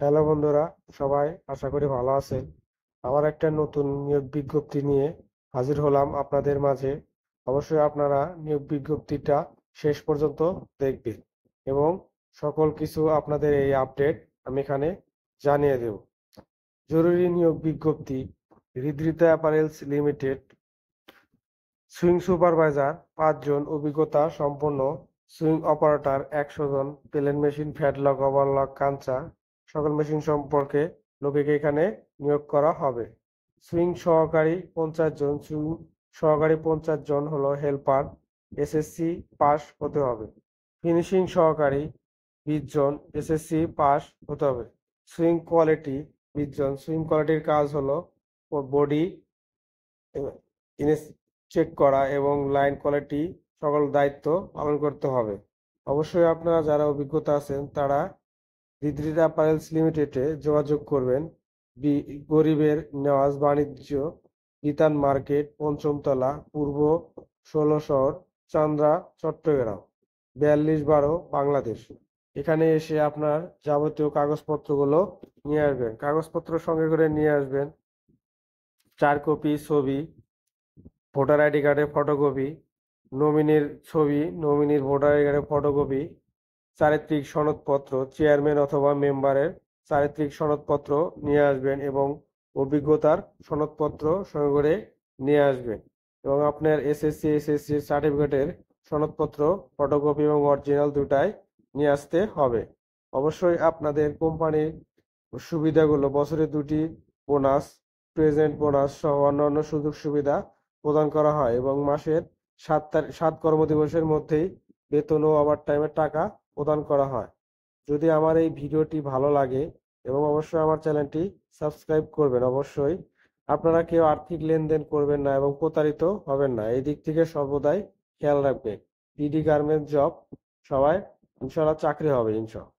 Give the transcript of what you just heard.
Hello বন্ধুরা, সবাই আশা করি ভালো আছেন। আবার একটা নতুন নিয়োগ বিজ্ঞপ্তি নিয়ে হাজির হলাম আপনাদের মাঝে। অবশ্যই আপনারা নিয়োগ বিজ্ঞপ্তিটা শেষ পর্যন্ত দেখবেন এবং সকল কিছু আপনাদের এই আপডেট আমি এখানে জানিয়ে দেব। জরুরি নিয়োগ বিজ্ঞপ্তি, হৃদৃতা অ্যাপারেলস লিমিটেড, সুইং সুপারভাইজার 5 জন, অভিজ্ঞতা সম্পন্ন সুইং অপারেটর 100 জন, প্লেন মেশিন, ফ্যাডলক, ওভারলক, কাঞ্চা সকল মেশিন সম্পর্কে লোকেকে এখানে নিয়োগ করা হবে। সুইং সহকারী 50 জন, সুইং সহকারী 50 জন হলো হেল্পার, এসএসসি পাস হতে হবে। ফিনিশিং সহকারী 20 জন, এসএসসি পাস হতে হবে। সুইং কোয়ালিটি 20 জন, সুইং কোয়ালিটির কাজ হলো বডি চেক করা এবং লাইন কোয়ালিটি সকল দায়িত্ব পালন করতে হবে। অবশ্যই আপনারা যারা অভিজ্ঞতা আছেন তারা হৃদৃতা অ্যাপারেলস লিমিটেডে যোগাযোগ করবেন। গরিবের নেওয়াজ বাণিজ্য, বিতান মার্কেট, পঞ্চমতলা, পূর্ব 16 শহর, চান্দ্রা, চট্টগ্রাম, 4212 বাংলাদেশ। এখানে এসে আপনার যাবতীয় কাগজপত্রগুলো নিয়ে আসবেন। কাগজপত্র সঙ্গে করে নিয়ে আসবেন 4 কপি ছবি, ভোটার আইডি কার্ডের ফটোকপি, নমিনির ছবি, নমিনির ভোটার আইডি কার্ডের ফটোকপি, চারিত্রিক সনদপত্র, চেয়ারম্যান অথবা মেম্বারের চারিত্রিক সনদপত্র নিয়ে আসবেন এবং অভিজ্ঞতার সনদপত্র সঙ্গে করে নিয়ে আসবেন এবং আপনার এসএসসি সার্টিফিকেটের সনদপত্র ফটোকপি এবং অরিজিনাল দুটাই নিয়ে আসতে হবে। অবশ্যই আপনাদের কোম্পানির সুবিধাগুলো বছরে 2টি বোনাস, প্রেজেন্ট বোনাস সহ অন্যান্য সুযোগ সুবিধা প্রদান করা হয় এবং মাসের 7 কর্মদিবসের মধ্যেই বেতন ও ওভারটাইমের টাকা প্রদান করা হয়। যদি আমার এই ভিডিওটি ভালো লাগে এবং অবশ্যই আমার চ্যানেলটি সাবস্ক্রাইব করবেন। অবশ্যই আপনারা কেউ আর্থিক লেনদেন করবেন না এবং প্রতারিত হবেন না, এই দিক থেকে সর্বদাই খেয়াল রাখবেন। পিডি গার্মেন্টস জব, সবাই ইনশাল্লাহ চাকরি হবে ইনশাল্লাহ।